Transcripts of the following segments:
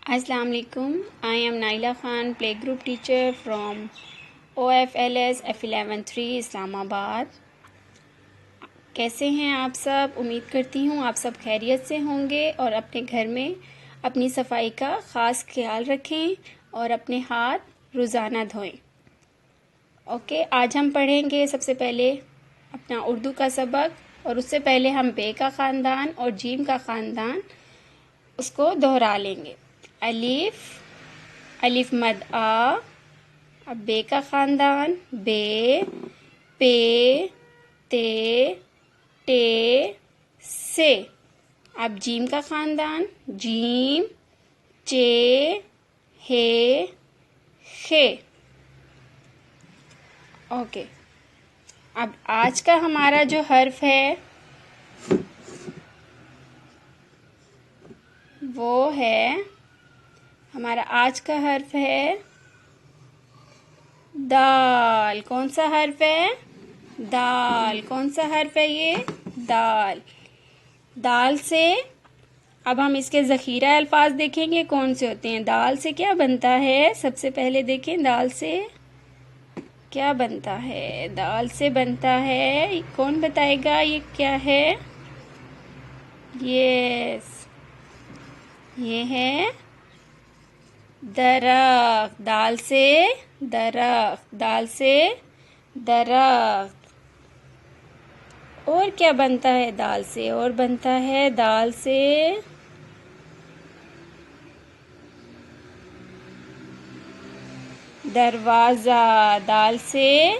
Assalamu alaikum. I am Naila Khan, playgroup teacher from OFLS F113 Islamabad. कैसे हैं आप सब? उम्मीद करती हूँ आप सब खैरियत से होंगे और अपने घर में अपनी सफाई का ख़ास ख्याल रखें और अपने हाथ रोज़ाना धोएं। ओके, आज हम पढ़ेंगे सबसे पहले अपना उर्दू का सबक और उससे पहले हम बे का ख़ानदान और जीम का ख़ानदान उसको दोहरा लेंगे। अलिफ, अलिफ मद आ, अब बे का ख़ानदान बे, पे, ते, टे, से। अब जीम का ख़ानदान जीम, चे, हे, खे। ओके, अब आज का हमारा जो हर्फ है वो है, हमारा आज का हर्फ है दाल। कौन सा हर्फ है? दाल। कौन सा हर्फ है ये? दाल। दाल से अब हम इसके ज़ख़ीरा अल्फाज देखेंगे कौन से होते हैं। दाल से क्या बनता है? सबसे पहले देखें दाल से क्या बनता है। दाल से बनता है, कौन बताएगा ये क्या है? ये है दरख्त। दाल से दरख्त, दाल से दरख्त। और क्या बनता है दाल से? और बनता है दाल से दरवाज़ा। दाल से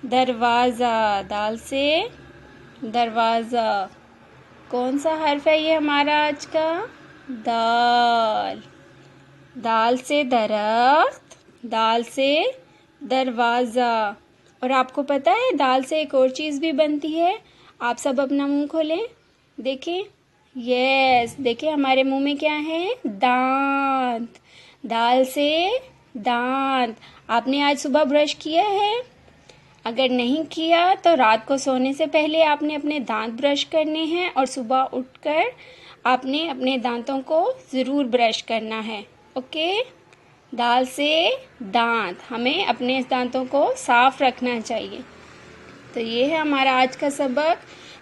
दरवाज़ा, दाल से दरवाज़ा। कौन सा हर्फ है ये हमारा आज का? दाल। दाल से दरख्त, दाल से दरवाज़ा। और आपको पता है दाल से एक और चीज़ भी बनती है। आप सब अपना मुंह खोलें, देखें। यस, देखें हमारे मुंह में क्या है? दांत। दाल से दांत। आपने आज सुबह ब्रश किया है? अगर नहीं किया तो रात को सोने से पहले आपने अपने दांत ब्रश करने हैं और सुबह उठकर आपने अपने दांतों को ज़रूर ब्रश करना है। ओके, दाल से दांत, हमें अपने दांतों को साफ रखना चाहिए। तो ये है हमारा आज का सबक।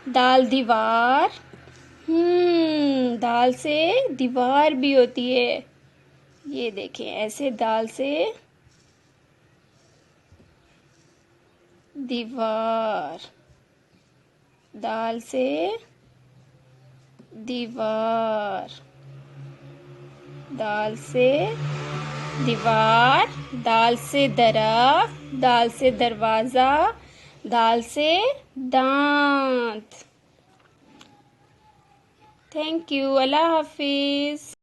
दाल दीवार, दाल से दीवार भी होती है। ये देखें, ऐसे दाल से दीवार, दाल से दीवार, दाल से दीवार, दाल से दरख्त, दाल से दरवाज़ा, दाल से दांत। Thank you. अल्लाह हाफिज़।